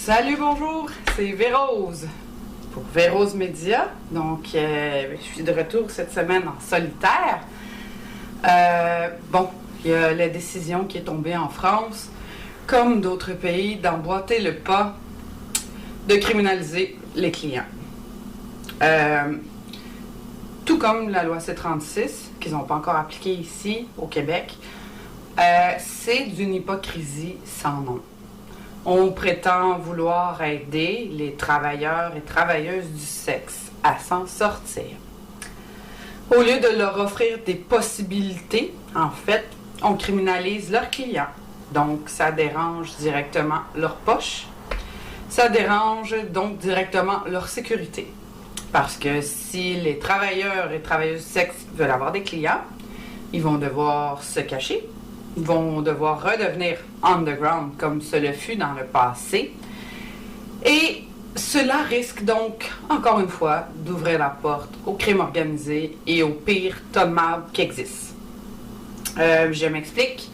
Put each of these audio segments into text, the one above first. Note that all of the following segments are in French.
Salut, bonjour, c'est Vérose pour Vérose Média. Donc, je suis de retour cette semaine en solitaire. Il y a la décision qui est tombée en France, comme d'autres pays, d'emboîter le pas de criminaliser les clients. Tout comme la loi C-36, qu'ils n'ont pas encore appliquée ici, au Québec, c'est d'une hypocrisie sans nom. On prétend vouloir aider les travailleurs et travailleuses du sexe à s'en sortir. Au lieu de leur offrir des possibilités, en fait, on criminalise leurs clients. Donc, ça dérange directement leur poche. Ça dérange donc directement leur sécurité. Parce que si les travailleurs et travailleuses du sexe veulent avoir des clients, ils vont devoir se cacher. Ils vont devoir redevenir underground comme ce le fut dans le passé. Et cela risque donc, encore une fois, d'ouvrir la porte au crime organisé et au pire tas de mal qui existe. Je m'explique.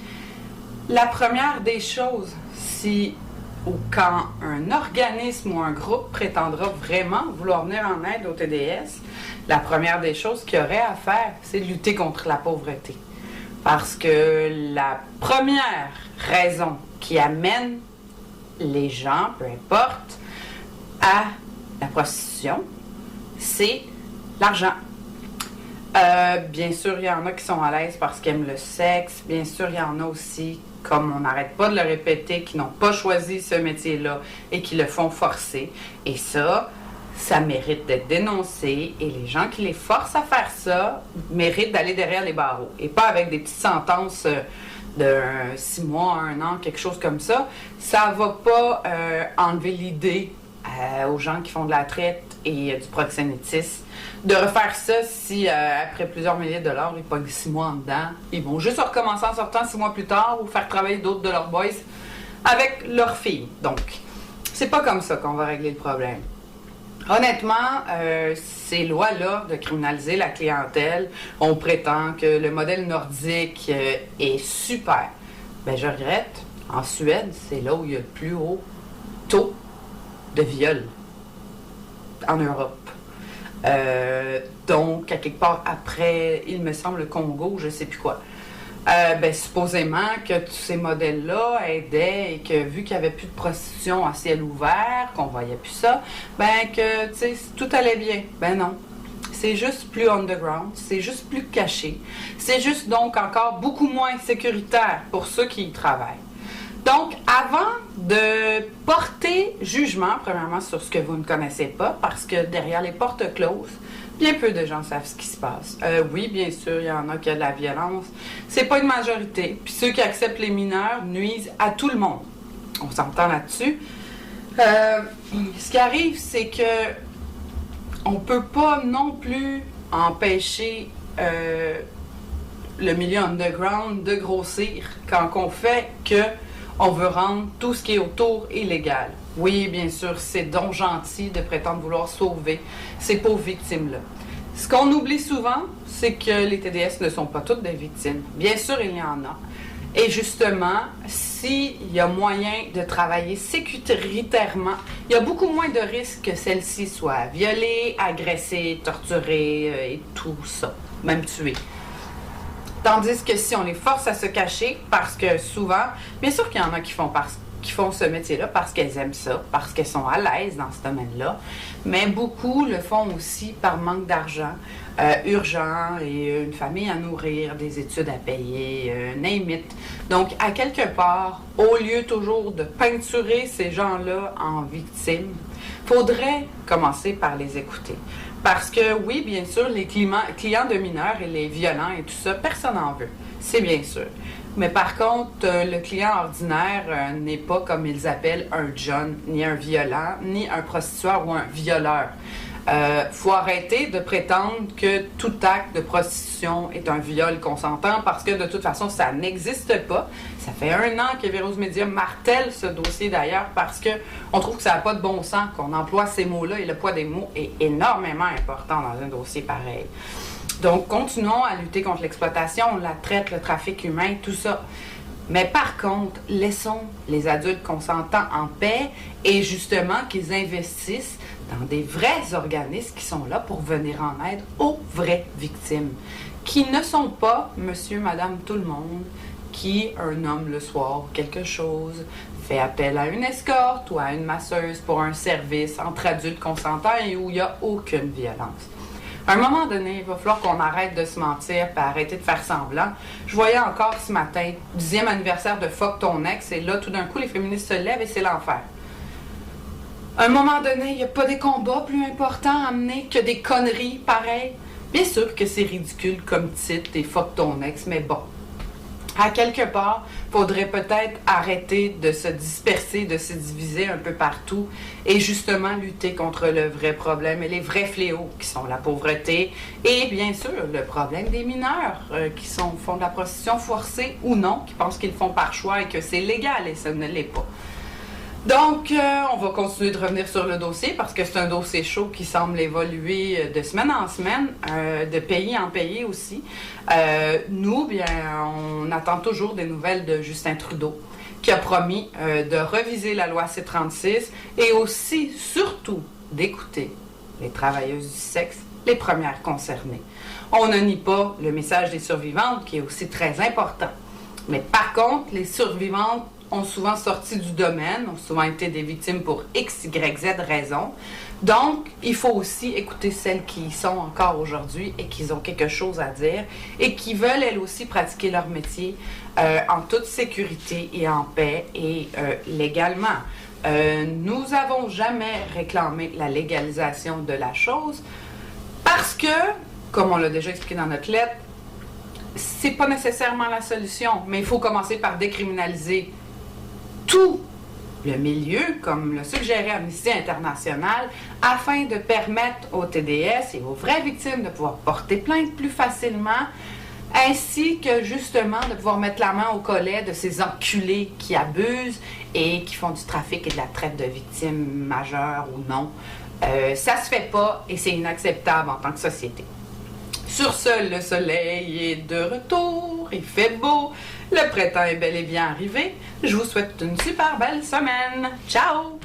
La première des choses, si ou quand un organisme ou un groupe prétendra vraiment vouloir venir en aide au TDS, la première des choses qu'il y aurait à faire, c'est de lutter contre la pauvreté. Parce que la première raison qui amène les gens, peu importe, à la prostitution, c'est l'argent. Bien sûr, il y en a qui sont à l'aise parce qu'ils aiment le sexe. Bien sûr, il y en a aussi, comme on n'arrête pas de le répéter, qui n'ont pas choisi ce métier-là et qui le font forcer. Et ça mérite d'être dénoncé et les gens qui les forcent à faire ça méritent d'aller derrière les barreaux et pas avec des petites sentences de 6 mois, 1 an, quelque chose comme ça. Ça va pas enlever l'idée aux gens qui font de la traite et du proxénétisme de refaire ça si après plusieurs milliers de dollars, ils pognent 6 mois en dedans. Ils vont juste recommencer en sortant 6 mois plus tard ou faire travailler d'autres de leurs boys avec leurs filles. Donc, c'est pas comme ça qu'on va régler le problème. Honnêtement, ces lois-là de criminaliser la clientèle, on prétend que le modèle nordique est super. Ben, je regrette. En Suède, c'est là où il y a le plus haut taux de viol en Europe. Donc, à quelque part après, il me semble, le Congo, je sais plus quoi. Supposément que tous ces modèles-là aidaient et que vu qu'il n'y avait plus de prostitution à ciel ouvert, qu'on voyait plus ça, tout allait bien. Ben non. C'est juste plus underground, c'est juste plus caché. C'est juste donc encore beaucoup moins sécuritaire pour ceux qui y travaillent. Donc, avant de porter jugement, premièrement, sur ce que vous ne connaissez pas, parce que derrière les portes closes, bien peu de gens savent ce qui se passe. Oui, bien sûr, il y en a qui ont de la violence. C'est pas une majorité. Puis ceux qui acceptent les mineurs nuisent à tout le monde. On s'entend là-dessus. Ce qui arrive, c'est que on peut pas non plus empêcher le milieu underground de grossir quand on fait que on veut rendre tout ce qui est autour illégal. Oui, bien sûr, c'est donc gentil de prétendre vouloir sauver ces pauvres victimes-là. Ce qu'on oublie souvent, c'est que les TDS ne sont pas toutes des victimes. Bien sûr, il y en a. Et justement, s'il y a moyen de travailler sécuritairement, il y a beaucoup moins de risques que celle-ci soit violée, agressée, torturée et tout ça, même tuée. Tandis que si on les force à se cacher, parce que souvent, bien sûr qu'il y en a qui font ce métier-là parce qu'elles aiment ça, parce qu'elles sont à l'aise dans ce domaine-là, mais beaucoup le font aussi par manque d'argent urgent et une famille à nourrir, des études à payer, name it. Donc, à quelque part, au lieu toujours de peinturer ces gens-là en victimes, faudrait commencer par les écouter. Parce que oui, bien sûr, les clients de mineurs et les violents et tout ça, personne n'en veut. C'est bien sûr. Mais par contre, le client ordinaire n'est pas, comme ils appellent, un John, ni un violent, ni un prostitueur ou un violeur. Faut arrêter de prétendre que tout acte de prostitution est un viol consentant parce que de toute façon, ça n'existe pas. Ça fait 1 an que Vérose Média martèle ce dossier d'ailleurs parce qu'on trouve que ça n'a pas de bon sens qu'on emploie ces mots-là et le poids des mots est énormément important dans un dossier pareil. Donc, continuons à lutter contre l'exploitation, la traite, le trafic humain, tout ça. Mais par contre, laissons les adultes consentants en paix et justement qu'ils investissent dans des vrais organismes qui sont là pour venir en aide aux vraies victimes, qui ne sont pas monsieur, madame, tout le monde, qui, un homme le soir, quelque chose, fait appel à une escorte ou à une masseuse pour un service entre adultes consentants et où il n'y a aucune violence. À un moment donné, il va falloir qu'on arrête de se mentir et arrêter de faire semblant. Je voyais encore ce matin, 10e anniversaire de Fuck ton ex, et là, tout d'un coup, les féministes se lèvent et c'est l'enfer. À un moment donné, il n'y a pas des combats plus importants à mener que des conneries pareilles. Bien sûr que c'est ridicule comme titre, et Fuck ton ex, mais bon. À quelque part, il faudrait peut-être arrêter de se disperser, de se diviser un peu partout et justement lutter contre le vrai problème et les vrais fléaux qui sont la pauvreté et bien sûr le problème des mineurs qui font de la prostitution forcée ou non, qui pensent qu'ils le font par choix et que c'est légal et ça ne l'est pas. Donc, on va continuer de revenir sur le dossier parce que c'est un dossier chaud qui semble évoluer de semaine en semaine, de pays en pays aussi. Nous, bien, on attend toujours des nouvelles de Justin Trudeau qui a promis de reviser la loi C-36 et aussi, surtout, d'écouter les travailleuses du sexe, les premières concernées. On ne nie pas le message des survivantes qui est aussi très important. Mais par contre, les survivantes ont souvent sorti du domaine, ont souvent été des victimes pour X, Y, Z raisons. Donc, il faut aussi écouter celles qui y sont encore aujourd'hui et qui ont quelque chose à dire et qui veulent elles aussi pratiquer leur métier en toute sécurité et en paix et légalement. Nous n'avons jamais réclamé la légalisation de la chose parce que, comme on l'a déjà expliqué dans notre lettre, c'est pas nécessairement la solution, mais il faut commencer par décriminaliser tout le milieu, comme le suggérait Amnesty International, afin de permettre aux TDS et aux vraies victimes de pouvoir porter plainte plus facilement, ainsi que justement de pouvoir mettre la main au collet de ces enculés qui abusent et qui font du trafic et de la traite de victimes majeures ou non. Ça se fait pas et c'est inacceptable en tant que société. Sur ce, le soleil est de retour, il fait beau, le printemps est bel et bien arrivé. Je vous souhaite une super belle semaine. Ciao!